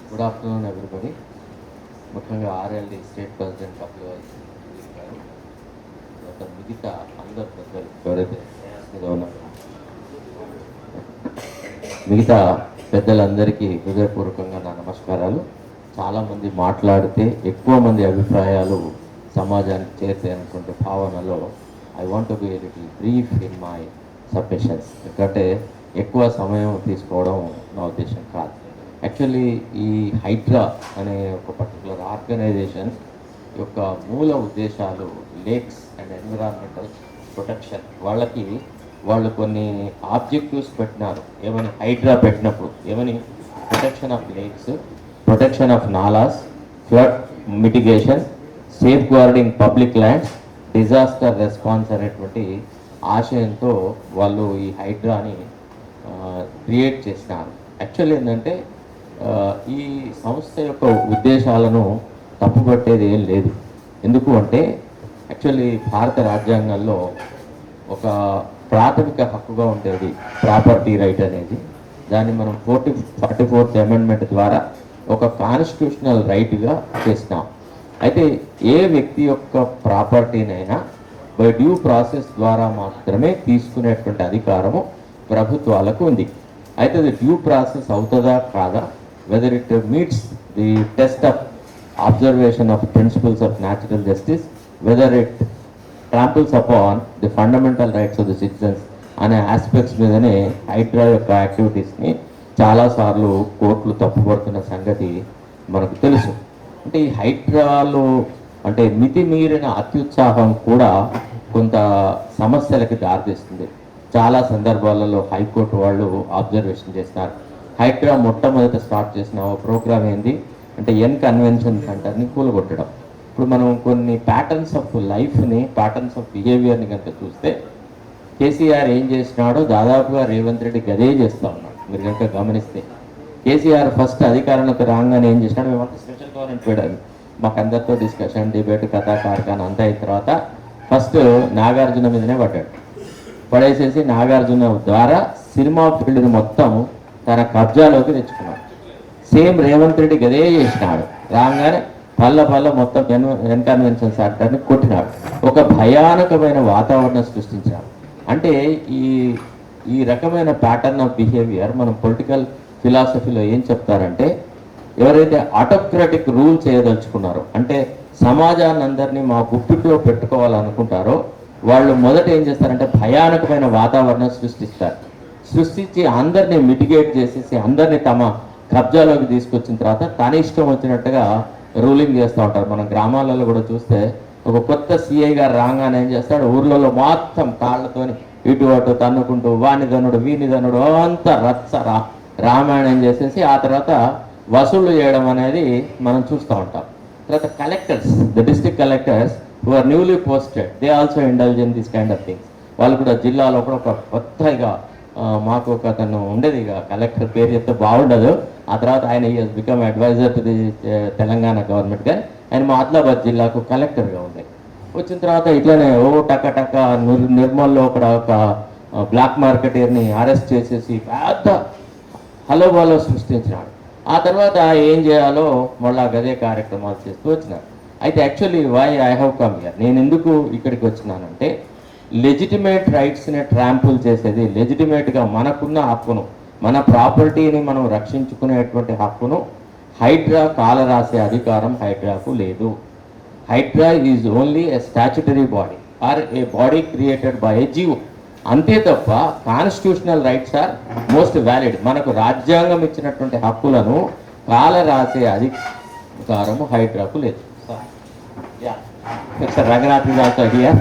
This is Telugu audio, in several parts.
Good afternoon everybody. ముఖ్యంగా ఆర్ఎల్డి స్టేట్ ప్రెసిడెంట్ గారు, మిగతా అందరు పెద్దలు ఎవరైతే మీద ఉన్నారో మిగతా పెద్దలందరికీ హృదయపూర్వకంగా నా నమస్కారాలు. చాలామంది మాట్లాడితే ఎక్కువ మంది అభిప్రాయాలు సమాజానికి చేరుతాయి అనుకుంటే భావనలో I want to be a little brief in my submissions. ఎందుకంటే ఎక్కువ సమయం తీసుకోవడం నా ఉద్దేశం కాదు. యాక్చువల్లీ ఈ హైడ్రా అనే ఒక పర్టికులర్ ఆర్గనైజేషన్ యొక్క మూల ఉద్దేశాలు లేక్స్ అండ్ ఎన్విరాన్మెంటల్ ప్రొటెక్షన్. వాళ్ళు కొన్ని ఆబ్జెక్టివ్స్ పెట్టినారు. ఏమని హైడ్రా పెట్టినప్పుడు ఏమని protection of lakes, protection of nallahs, flood mitigation, safe guarding public lands, disaster response అనేటువంటి ఆశయంతో వాళ్ళు ఈ హైడ్రాని క్రియేట్ చేసినారు. యాక్చువల్లీ ఏంటంటే ఈ సంస్థ యొక్క ఉద్దేశాలను తప్పుపట్టేది ఏం లేదు. ఎందుకు అంటే యాక్చువల్లీ భారత రాజ్యాంగంలో ఒక ప్రాథమిక హక్కుగా ఉండేది ప్రాపర్టీ రైట్ అనేది. దాన్ని మనం 44th అమెండ్మెంట్ ద్వారా ఒక కాన్స్టిట్యూషనల్ రైట్గా చేసినాం. అయితే ఏ వ్యక్తి యొక్క ప్రాపర్టీనైనా బై డ్యూ ప్రాసెస్ ద్వారా మాత్రమే తీసుకునేటువంటి అధికారము ప్రభుత్వాలకు ఉంది. అయితే అది డ్యూ ప్రాసెస్ అవుతుందా కాదా, whether it meets the test of observation of principles of natural justice, whether it tramples upon the fundamental rights of the citizens అనే ఆస్పెక్ట్స్ మీదనే హైడ్రా యొక్క యాక్టివిటీస్ని చాలాసార్లు కోర్టులు తప్పుపడుతున్న సంగతి మనకు తెలుసు. అంటే ఈ హైడ్రాలో అంటే మితిమీరిన అత్యుత్సాహం కూడా కొంత సమస్యలకి దారితీస్తుంది. చాలా సందర్భాలలో హైకోర్టు వాళ్ళు అబ్జర్వేషన్ చేస్తున్నారు. హైడ్రా మొట్టమొదట స్టార్ట్ చేసిన ప్రోగ్రామ్ ఏంది అంటే ఎన్ కన్వెన్షన్ సెంటర్ని కూలగొట్టడం. ఇప్పుడు మనం కొన్ని ప్యాటర్న్స్ ఆఫ్ లైఫ్ని, ప్యాటర్న్స్ ఆఫ్ బిహేవియర్ని కనుక చూస్తే కేసీఆర్ ఏం చేసినాడో దాదాపుగా రేవంత్ రెడ్డి గదే చేస్తూ ఉన్నాడు. మీరు కనుక గమనిస్తే కేసీఆర్ ఫస్ట్ అధికారంలోకి రాగానే ఏం చేసినాడు, మేమంతా స్పెషల్ గవర్నమెంట్ పెట్టాలి, మాకు అందరితో డిస్కషన్, డిబేట్, కథా కార్ఖాన అంతా అయిన తర్వాత ఫస్ట్ నాగార్జున మీదనే పడ్డాడు. పడేసేసి నాగార్జున ద్వారా సినిమా ఫీల్డ్ని మొత్తం తన కబ్జాలోకి తెచ్చుకున్నాడు. సేమ్ రేవంత్ రెడ్డి గదే చేసినాడు. రాగానే పల్ల మొత్తం ఎన్ కన్వెన్షన్ సెంటర్ని కొట్టినాడు. ఒక భయానకమైన వాతావరణం సృష్టించాడు. అంటే ఈ రకమైన ప్యాటర్న్ ఆఫ్ బిహేవియర్ మనం పొలిటికల్ ఫిలాసఫీలో ఏం చెప్తారంటే, ఎవరైతే ఆటోక్రాటిక్ రూల్ చేయదలుచుకున్నారో, అంటే సమాజాన్ని అందరినీ మా గుప్పిట్లో పెట్టుకోవాలనుకుంటారో, వాళ్ళు మొదట ఏం చేస్తారంటే భయానకమైన వాతావరణం సృష్టించి అందరినీ మిటిగేట్ చేసేసి అందరినీ తమ కబ్జాలోకి తీసుకొచ్చిన తర్వాత తన ఇష్టం వచ్చినట్టుగా రూలింగ్ చేస్తూ ఉంటారు. మన గ్రామాలలో కూడా చూస్తే ఒక కొత్త సిఐ గారు రాగానే ఏం చేస్తాడు, ఊర్లలో మొత్తం కాళ్ళతోని ఇటు అటు తన్నుకుంటూ వాని ధనుడు వీని ధనుడు అంతా రామాయణం చేసేసి ఆ తర్వాత వసూళ్లు చేయడం అనేది మనం చూస్తూ ఉంటాం. తర్వాత collectors, the district collectors who are newly posted, they also indulge in this kind of things. వాళ్ళు కూడా జిల్లాలో కూడా ఒక కొత్తగా మాకు ఒక అతను ఉండేది, ఇక కలెక్టర్ పేరు చెప్తే బాగుండదు, ఆ తర్వాత ఆయన is become adviser to the Telangana government, కానీ ఆయన మా ఆదిలాబాద్ జిల్లాకు కలెక్టర్గా ఉంది. వచ్చిన తర్వాత ఇట్లనే టక నిర్మల్లో ఒక బ్లాక్ మార్కెటర్ని అరెస్ట్ చేసేసి పెద్ద హలోబాలో సృష్టించినాడు. ఆ తర్వాత ఏం చేయాలో మళ్ళీ గదే కార్యక్రమాలు చేస్తూ వచ్చినాడు. అయితే actually why I have come here, నేను ఎందుకు ఇక్కడికి వచ్చినానంటే లెజిటిమేట్ రైట్స్ని ట్రాంపుల్ చేసేది, లెజిటిమేట్గా మనకున్న హక్కును, మన ప్రాపర్టీని మనం రక్షించుకునేటువంటి హక్కును హైడ్రా కాలరాసే అధికారం హైడ్రాకు లేదు. Hydraa is only a statutory body or a body created by a GO, అంతే తప్ప constitutional rights are most valid. మనకు రాజ్యాంగం ఇచ్చినటువంటి హక్కులను కాలరాసే అధికారము హైడ్రాకు లేదు. Mister Ranganath is also here.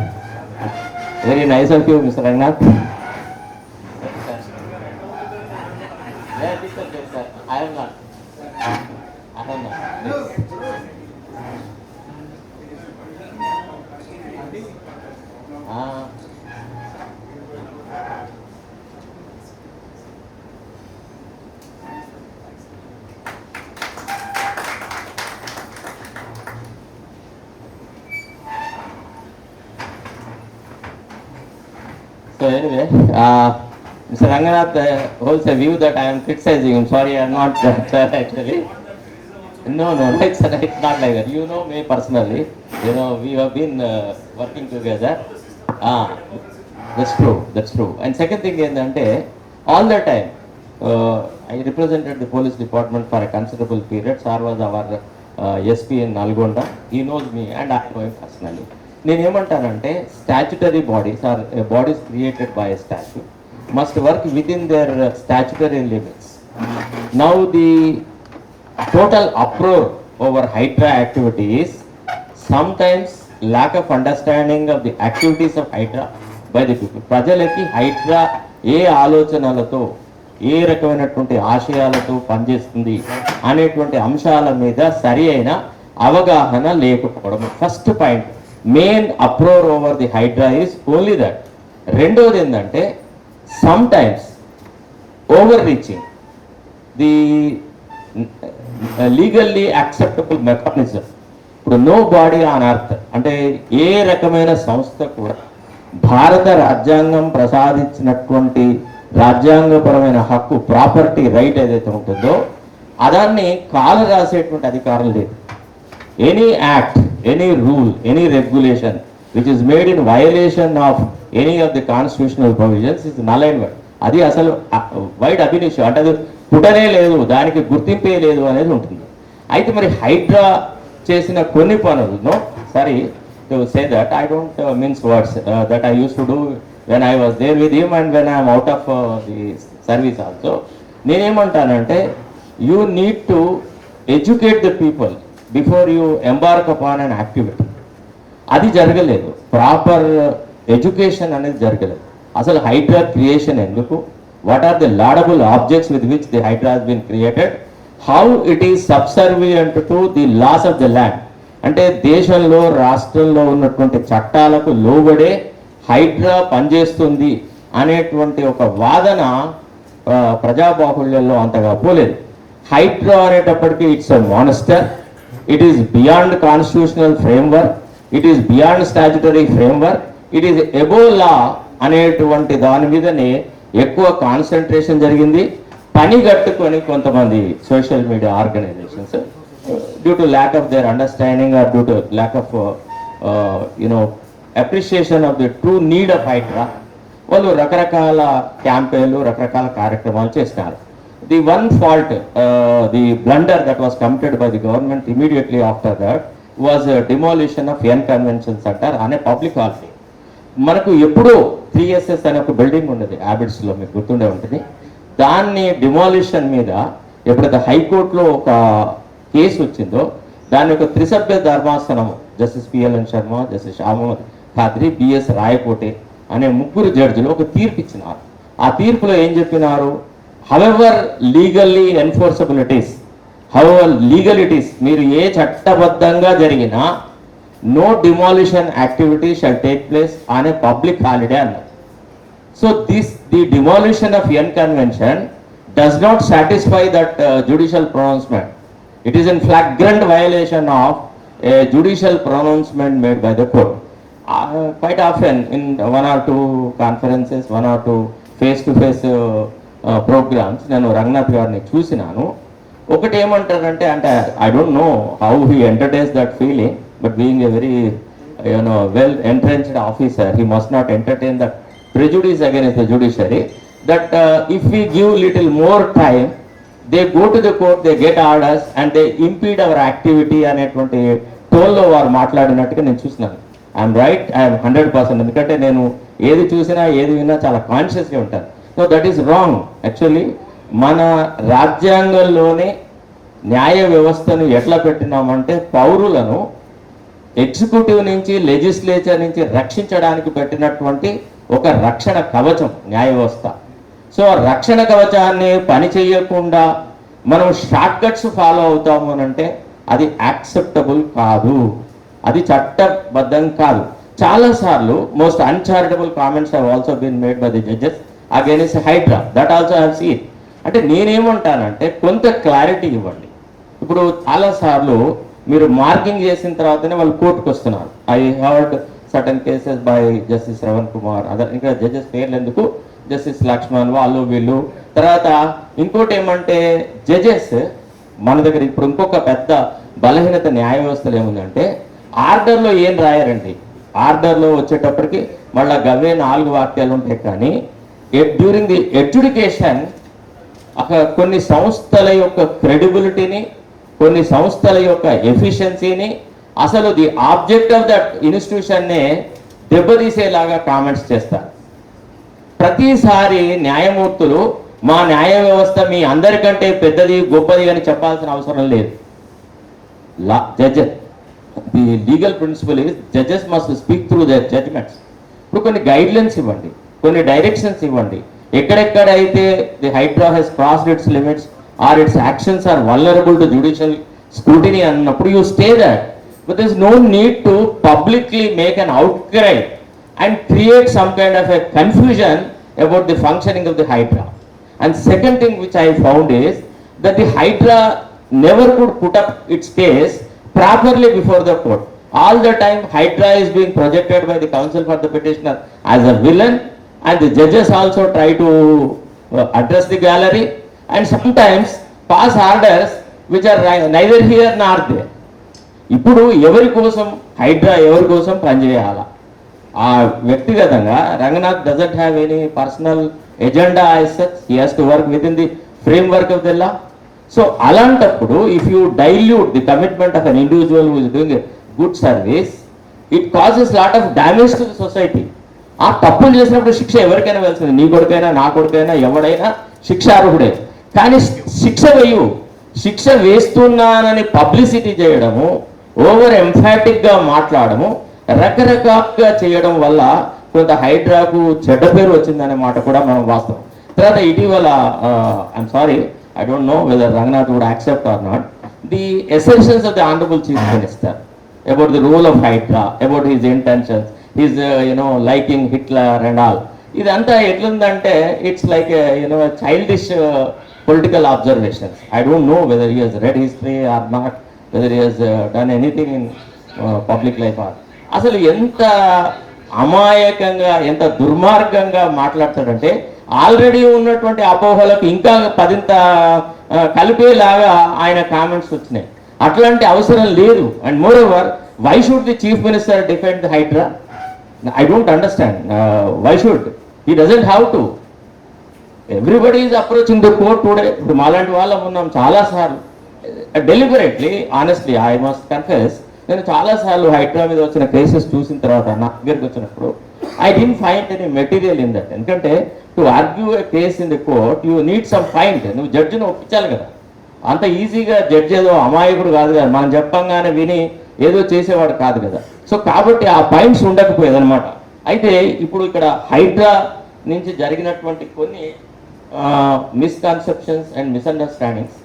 Very nice of you, Mr. Rangnath. I am not. So anyway, Mr. Ranganath holds a view that I am criticizing him. Sorry, I am not that actually. No, no, it's not like that. You know me personally. You know, we have been working together. Ah, that's true. That's true. And second thing ఏంటంటే all the time, I represented the police department for a considerable period. Sir was our SP in Nalgonda. He knows me and I know him personally. నేను ఏమంటానంటే statutory bodies are bodies created by a statute must work within their statutory limits. Now the total uproar over Hydra activities, sometimes lack of understanding of the activities of Hydra by the people. ప్రజలకి హైడ్రా ఏ ఆలోచనలతో ఏ రకమైనటువంటి ఆశయాలతో పనిచేస్తుంది అనేటువంటి అంశాల మీద సరి అయిన అవగాహన లేకపోవడం first point. Main uproar over the Hydraa is only that. రెండోది ఏంటంటే sometimes overreaching the legally acceptable mechanism. ఇప్పుడు నో బాడీ ఆన్ అర్త్ అంటే ఏ రకమైన సంస్థ కూడా భారత రాజ్యాంగం ప్రసాదించినటువంటి రాజ్యాంగపరమైన హక్కు ప్రాపర్టీ రైట్ ఏదైతే ఉంటుందో అదాన్ని కాలు రాసేటువంటి అధికారం లేదు. Any act, any rule, any regulation which is made in violation of any of the constitutional provisions is null and void. అది అసలు వైడ్ అభినిషం అంటే అది పుటనే లేదు, దానికి గుర్తింపే లేదు అనేది ఉంటుంది. అయితే మరి హైడ్రా చేసిన కొన్ని పనులను sorry to say that I don't means words that I use to do when I was there with him and when I'm out of the service also. నేనేమంటానంటే you need to educate the people before you embark upon an activity. అది జరగలేదు. ప్రాపర్ ఎడ్యుకేషన్ అనేది జరగలేదు. అసలు హైడ్రా క్రియేషన్ ఎందుకు, what are the laudable objects with which the HYDRAA has been created, how it is subservient to the loss of the land. అంటే దేశంలో రాష్ట్రంలో ఉన్నటువంటి చట్టాలకు లోబడే హైడ్రా పనిచేస్తుంది అనేటువంటి ఒక వాదన ప్రజాబాహుళ్యంలో అంతగా పోలేదు. హైడ్రా అనేటప్పటికీ it's a monster, it is beyond constitutional framework, it is beyond statutory framework, it is above law అనేటువంటి దాని మీదనే ఎక్కువ కాన్సన్ట్రేషన్ జరిగింది. పని కట్టుకొని కొంతమంది social media organisations due to lack of their understanding or due to lack of appreciation of the true need of HYDRAA వాళ్ళు రకరకాల క్యాంపెయిన్లు, రకరకాల కార్యక్రమాలు చేస్తున్నారు. The one fault, the blunder that was committed by the government immediately after that was demolition of N convention centre అనే పబ్లిక్ హాలిడే. మనకు ఎప్పుడో 3SS అనే ఒక బిల్డింగ్ ఉండేది హ్యాబిట్స్లో, మీకు గుర్తుండే ఉంటుంది. దాన్ని డిమాలిషన్ మీద ఎప్పుడైతే హైకోర్టులో ఒక కేసు వచ్చిందో దాన్ని ఒక త్రిసభ్య ధర్మాసనం justice PLN Sharma, justice Shamod Khadri, BS Raikote అనే ముగ్గురు జడ్జిలు ఒక తీర్పు ఇచ్చినారు. ఆ తీర్పులో ఏం చెప్పినారు, however legally enforceabilities, however legalities, మీరు ఏ చట్టబద్ధంగా జరిగినా no demolition activity shall take place on a public holiday అన్నారు. So the demolition of N convention does not satisfy that judicial pronouncement. It is in flagrant violation of a judicial pronouncement made by the court. Quite often in one or two conferences, one or two face-to-face programs, నేను రంగనాథ్ గారిని చూసినాను. ఒకటి ఏమంటారంటే, అంటే I don't know how he entertains that feeling, but being a very well entrenched officer, he must not entertain that prejudice against the judiciary, that if we give little more time, they go to the court, they get orders and they impede our activity అనేటువంటి టోల్లో వారు మాట్లాడినట్టుగా నేను చూసినాను. I'm right, I'm 100%. ఎందుకంటే నేను ఏది చూసినా ఏది విన్నా చాలా కాన్షియస్గా ఉంటాను. So that is wrong. Actually మన రాజ్యాంగంలోనే న్యాయ వ్యవస్థను ఎట్లా పెట్టినామంటే పౌరులను ఎగ్జిక్యూటివ్ నుంచి, లెజిస్లేచర్ నుంచి రక్షించడానికి పెట్టినటువంటి ఒక రక్షణ కవచం న్యాయ వ్యవస్థ. సో రక్షణ కవచాన్ని పని చేయకుండా మనం షార్ట్ కట్స్ ఫాలో అవుతాము అని అంటే అది యాక్సెప్టబుల్ కాదు, అది చట్టబద్ధం కాదు. చాలాసార్లు most uncharitable comments have also been made by the judges against HYDRAA. That also have seen. అంటే నేనేమంటానంటే కొంత క్లారిటీ ఇవ్వండి. ఇప్పుడు చాలాసార్లు మీరు మార్కింగ్ చేసిన తర్వాతనే వాళ్ళు కోర్టుకు వస్తున్నారు. I heard certain cases by justice Shravan Kumar, other ఇంకా జడ్జెస్ పేర్లు ఎందుకు, జస్టిస్ లక్ష్మణ్, వాళ్ళు వీళ్ళు. తర్వాత ఇంకోటి ఏమంటే జడ్జెస్ మన దగ్గర ఇప్పుడు ఇంకొక పెద్ద బలహీనత న్యాయ వ్యవస్థలో ఏముందంటే ఆర్డర్లో ఏం రాయారండి. ఆర్డర్లో వచ్చేటప్పటికి మళ్ళీ గవే 4 వాక్యాలు ఉంటాయి. కానీ డ్యూరింగ్ ది ఎడ్యుకేషన్ కొన్ని సంస్థల యొక్క క్రెడిబిలిటీని, కొన్ని సంస్థల యొక్క ఎఫిషియన్సీని, అసలు ది ఆబ్జెక్ట్ ఆఫ్ దట్ ఇన్స్టిట్యూషన్నే దెబ్బతీసేలాగా కామెంట్స్ చేస్తారు. ప్రతిసారి న్యాయమూర్తులు మా న్యాయ వ్యవస్థ మీ అందరికంటే పెద్దది గొప్పది అని చెప్పాల్సిన అవసరం లేదు. The legal principle is judges must speak through their judgments. ఇప్పుడు కొన్ని గైడ్లైన్స్ ఇవ్వండి, కొన్ని డైరెక్షన్స్ ఇవ్వండి. ఎక్కడెక్కడైతే the HYDRAA has crossed its limits or its actions are vulnerable to judicial scrutiny అన్నప్పుడు you stay that. But there is no need to publicly make an outcry and create some kind of a confusion about the functioning of the Hydra. And second thing which I found is that the Hydra never could put up its case properly before the court. All the time Hydra is being projected by the counsel for the petitioner as a villain, and the judges also try to address the gallery and sometimes pass orders which are neither here nor there. ఇప్పుడు ఎవరి కోసం హైడ్రా ఎవరి కోసం పనిచేయాలా? ఆ వ్యక్తిగతంగా Ranganath doesn't have any personal agenda as such. He has to work within the framework of the law. So అలాంటప్పుడు if you dilute the commitment of an individual who is doing a good service, it causes lot of damage to the society. ఆ తప్పులు చేసినప్పుడు శిక్ష ఎవరికైనా వెళ్తుంది, నీ కొడుకైనా నా కొడుకైనా ఎవడైనా శిక్షార్హుడే. కానీ శిక్ష వేయు, శిక్ష వేస్తున్నానని పబ్లిసిటీ చేయడము, ఓవర్ ఎంఫాటిక్గా మాట్లాడము, రకరకాలుగా చేయడం వల్ల కొంత హైడ్రాకు చెడ్డ పేరు వచ్చిందనే మాట కూడా మనం వాస్తవం. తర్వాత ఇటీవల I'm sorry, I don't know whether Ranganath would accept or not, the essentials of the honourable chief minister about the role of HYDRAA, about his intentions, his liking Hitler and all. ఇదంతా ఎట్లుందంటే it's like childish political observations. I don't know whether he he's read history or not, whether he he's done anything in public life or. అసలు ఎంత అమాయకంగా, ఎంత దుర్మార్గంగా మాట్లాడతాడంటే ఆల్రెడీ ఉన్నటువంటి అపోహలకు ఇంకా పదింత కలిపేలాగా ఆయన కామెంట్స్ వచ్చినాయి. అట్లాంటి అవసరం లేదు. And more over, why should the chief minister defend the HYDRAA? I don't understand why should. He doesn't have to. Everybody is approaching the court today. ఇప్పుడు మాలాంటి వాళ్ళం ఉన్నాం చాలాసార్లు. Deliberately, honestly I must confess, నేను చాలాసార్లు హైడ్రా మీద వచ్చిన కేసెస్ చూసిన తర్వాత నా దగ్గరికి వచ్చినప్పుడు I don't find any material in that. ఎందుకంటే to argue a case in the court you need some find. నువ్వు జడ్జిని ఒప్పించాలి కదా. అంత ఈజీగా జడ్జి ఏదో అమాయకుడు కాదు కదా, మనం చెప్పంగానే విని ఏదో చేసేవాడు కాదు కదా. సో కాబట్టి ఆ పాయింట్స్ ఉండకపోయేది అనమాట. అయితే ఇప్పుడు ఇక్కడ హైడ్రా నుంచి జరిగినటువంటి కొన్ని misconceptions and misunderstandings.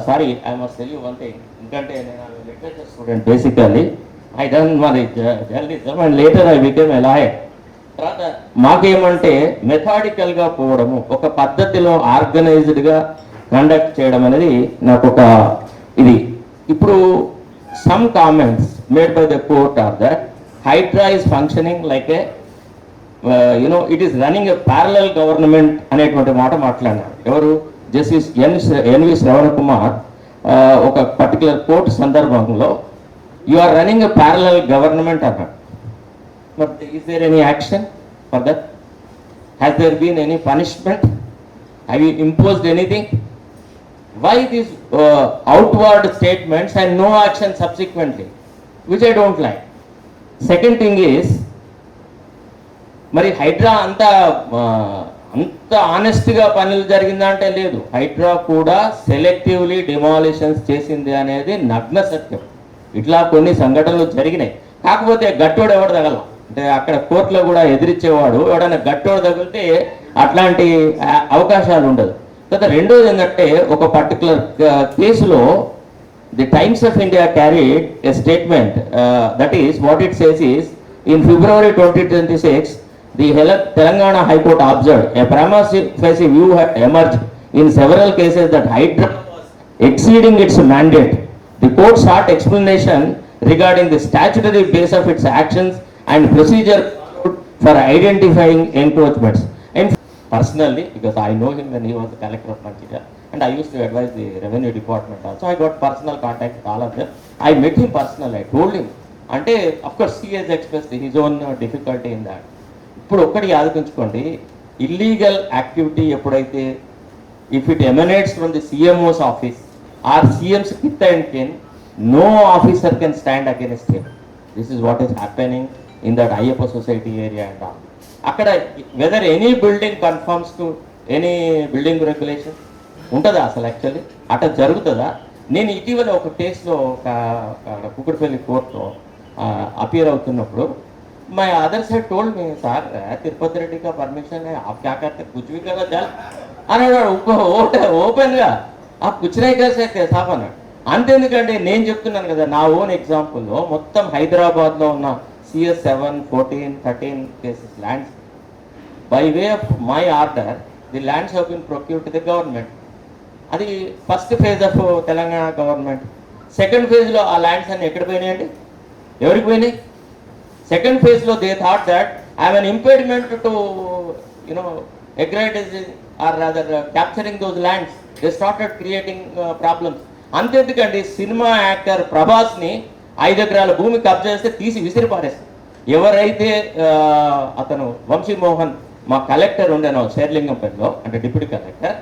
Sorry, I must tell you one thing. ఎందుకంటే నేను literature student basically. I done మరి journalism and later I became a lawyer. తర్వాత మాకేమంటే మెథాడికల్గా పోవడము, ఒక పద్ధతిలో ఆర్గనైజ్డ్గా కండక్ట్ చేయడం అనేది నాకు ఒక ఇది. ఇప్పుడు some comments made by the court or that HYDRAA is functioning like a it is running a parallel government అనేటువంటి మాట మాట్లాడినారు. ఎవరు? జస్టిస్ ఎన్వి శ్రవణ కుమార్ ఒక పర్టికులర్ కోర్టు సందర్భంలో you are running a parallel government అన్నాడు. But is there any action for that? Has there been any punishment? Have you imposed anything? Why these outward statements and no action subsequently, which I don't like. Second thing is, మరి హైడ్రా అంత ఆనెస్ట్గా పనులు జరిగిందా అంటే లేదు. హైడ్రా కూడా సెలెక్టివ్లీ డిమాలిషన్స్ చేసింది అనేది నగ్న సత్యం. ఇట్లా కొన్ని సంఘటనలు జరిగినాయి. కాకపోతే గట్టోడు ఎవడు తగల అంటే అక్కడ కోర్టులో కూడా ఎదిరించేవాడు ఎవడైనా గట్టోడు తగిలితే అట్లాంటి అవకాశాలు ఉండదు. తర్వాత రెండోది ఏంటంటే ఒక పర్టికులర్ కేసులో the times of India carried a statement that is what it says is in February 2026 the Telangana High Court observed a prima facie view had emerged in several cases that Hydra was exceeding its mandate. The court sought explanation regarding the statutory base of its actions and procedure for identifying encroachments. And personally, because I know him when he was the collector of Manchira, and I used to advise the revenue department also. I got personal contact with all of them. I met him personally. I told him. అంటే of course he has expressed his own difficulty in that. ఇప్పుడు ఒక్కటి ఆలోచించుకోండి, ఇల్లీగల్ యాక్టివిటీ ఎప్పుడైతే if it emanates from the CMO's office or CM's kith and kin, no officer can stand against him. This is what is happening in that Ayyappa society area and all. అక్కడ whether any building conforms to any building regulation ఉంటుందా అసలు? యాక్చువల్లీ అట్లా జరుగుతుందా? నేను ఇటీవల ఒక కేసులో ఒక కుక్కడపల్లి కోర్టులో అపియర్ అవుతున్నప్పుడు my other side told me, sir Tirupati Reddy కా పర్మిషన్ आप क्या करते कुछ भी करो चल అన్నాడు ఓపెన్గా. ఆ కుచ్చినాయి సాఫ్ అన్నాడు. అంతెందుకంటే నేను చెప్తున్నాను కదా, నా ఓన్ ఎగ్జాంపుల్లో మొత్తం హైదరాబాద్లో ఉన్న CS 7, 14, 13 cases lands by way of my order the lands have been procured to the government. అది first phase of Telangana government. Second ఫేజ్లో ఆ ల్యాండ్స్ అన్ని ఎక్కడ పోయినాయండి? ఎవరికి పోయినాయి? సెకండ్ ఫేజ్లో they thought that I have an impediment to agritizing or rather capturing those lands. They started creating problems. అంతెందుకండి, సినిమా యాక్టర్ ప్రభాస్ని 5 ఎకరాల భూమి కబ్జా చేస్తే తీసి విసిరి పారేస్తారు. ఎవరైతే అతను వంశీమోహన్ మా కలెక్టర్ ఉండేనో శేర్లింగంపల్లిలో, అంటే deputy collector,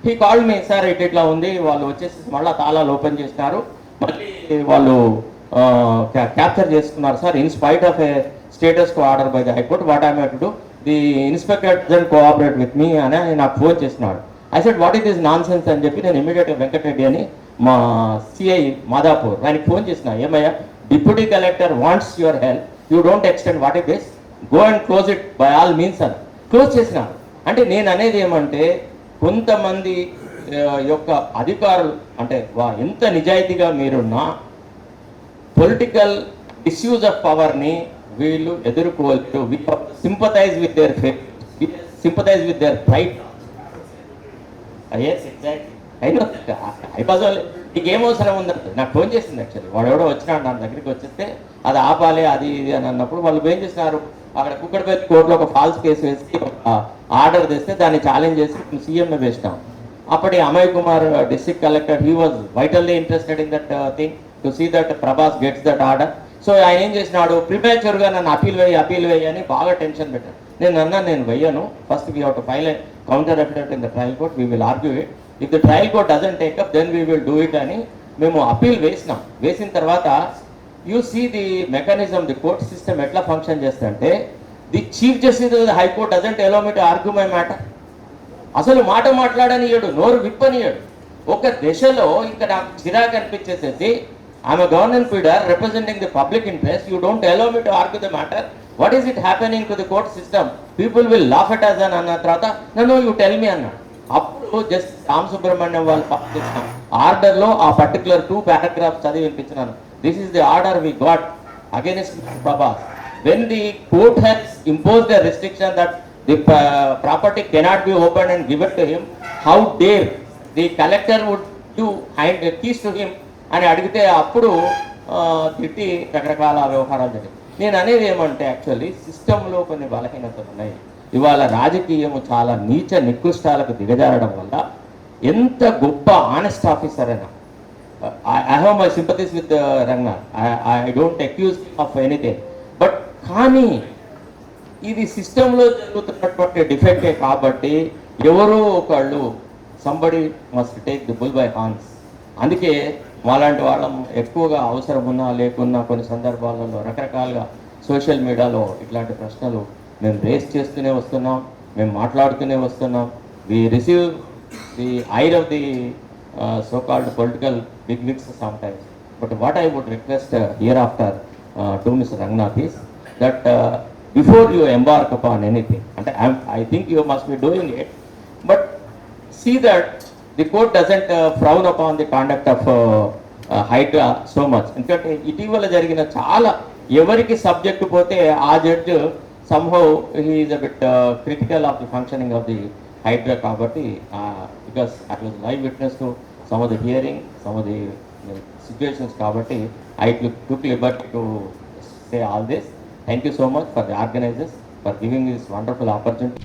he called me, sir ఇట్లా ఉంది, వాళ్ళు వచ్చేసి మళ్ళీ తాళాలు ఓపెన్ చేసినారు, మళ్ళీ వాళ్ళు క్యాప్చర్ చేసుకున్నారు sir, in spite of a status quo order by the high court, what I have to do, the inspector doesn't cooperate with me అని నాకు ఫోన్ చేసినాడు. I said what is this nonsense అని చెప్పి నేను ఇమీడియట్గా వెంకటరెడ్డి అని మా సిఐ మాదాపూర్ ఆయనకి ఫోన్ చేసిన, ఏమయ్యా deputy collector wants your help, you don't extend, what is this, go and close it by all means అని క్లోజ్ చేసినాడు. అంటే నేను అనేది ఏమంటే, కొంతమంది యొక్క అధికారులు అంటే ఎంత నిజాయితీగా మీరున్నా పొలిటికల్ ఇష్యూస్ ఆఫ్ పవర్ని వీళ్ళు ఎదుర్కోవచ్చు. Sympathise with their fate, sympathise with their pride. Yes exactly. అయినా నీకేం అవసరం ఉందంటే నాకు ఫోన్ చేసింది. యాక్చువల్లీ వాడు ఎవడో వచ్చినాడు నా దగ్గరికి, వచ్చేస్తే అది ఆపాలి అది ఇది అని అన్నప్పుడు వాళ్ళు ఏం చేసినారు, అక్కడ కుక్కడపల్లి కోర్టులో ఒక ఫాల్స్ కేసు వేసి ఆర్డర్ తెస్తే దాన్ని ఛాలెంజ్ చేసి సీఎంఏ వేసినాం. అప్పటి Amoy Kumar district collector, he was vitally interested in that thing to see that Prabhas gets that order. So ఆయన ఏం చేసినాడు, ప్రిపేచర్గా నన్ను అపీల్ వేయి అని బాగా టెన్షన్ పెట్టాడు. నేను వెయ్యను, first we have to file a counter affidavit in the trial court, we will argue it, if the trial court doesn't take up then we will do it అని మేము అపీల్ వేసినాం. వేసిన తర్వాత you see the mechanism, the court system ఎట్లా ఫంక్షన్ చేస్తుందంటే, the chief justice of the high court doesn't allow me to argue my matter. అసలు మాట మాట్లాడనియడు, నోరు విప్పనియడు. ఒక దశలో ఇంకా నాకు చిరాకు అనిపించేసేసి, I'm a government leader representing the public interest, you don't allow me to argue the matter, what is it happening to the court system, people will laugh at us అని అన్న తర్వాత నన్ను యూ టెల్ మీ అన్నాడు. అప్పుడు జస్ట్ రామ్ సుబ్రహ్మణ్యం వాళ్ళు పాస్ చేసిన ఆర్డర్లో ఆ పర్టికులర్ 2 పారాగ్రాఫ్స్ చదివి వినిపించినాను. This is the order we got against Prabhas. When the court has imposed a restriction that the property cannot be opened and given to him, how dare the collector would do hand keys to him అని అడిగితే అప్పుడు తిట్టి రకరకాల వ్యవహారాలు జరిగాయి. నేను అనేది ఏమంటే, యాక్చువల్లీ సిస్టంలో కొన్ని బలహీనతలు ఉన్నాయి. ఇవాళ రాజకీయము చాలా నీచ నికృష్టాలకు దిగజారడం వల్ల ఎంత గొప్ప ఆనెస్ట్ ఆఫీసర్ అయినా, I have my sympathies with Ranganath, I don't accuse of anything, but కానీ ఇది సిస్టంలో జరుగుతున్నటువంటి డిఫెక్టే కాబట్టి ఎవరో ఒకళ్ళు somebody must take the bull by horns. అందుకే మాలాంటి వాళ్ళం ఎక్కువగా అవసరం ఉన్నా లేకున్నా కొన్ని సందర్భాలలో రకరకాలుగా సోషల్ మీడియాలో ఇట్లాంటి ప్రశ్నలు మేము రేస్ చేస్తూనే వస్తున్నాం, మేము మాట్లాడుతూనే వస్తున్నాం. We receive the ire of the so called political big wigs sometimes. But what I would request hereafter to mister Ranganath is that before you embark upon anything, and I think you must be doing it, but see that the court doesn't frown upon the conduct of Hydra so much. ఎందుకంటే ఇటీవల జరిగిన చాలా ఎవరికి సబ్జెక్ట్ పోతే ఆ judge somehow he is a bit critical of the functioning of the Hydra కాబట్టి because I was live witness to some of the hearing, some of the situations కాబట్టి I took liberty to say all this. Thank you so much for the organizers for giving me this wonderful opportunity.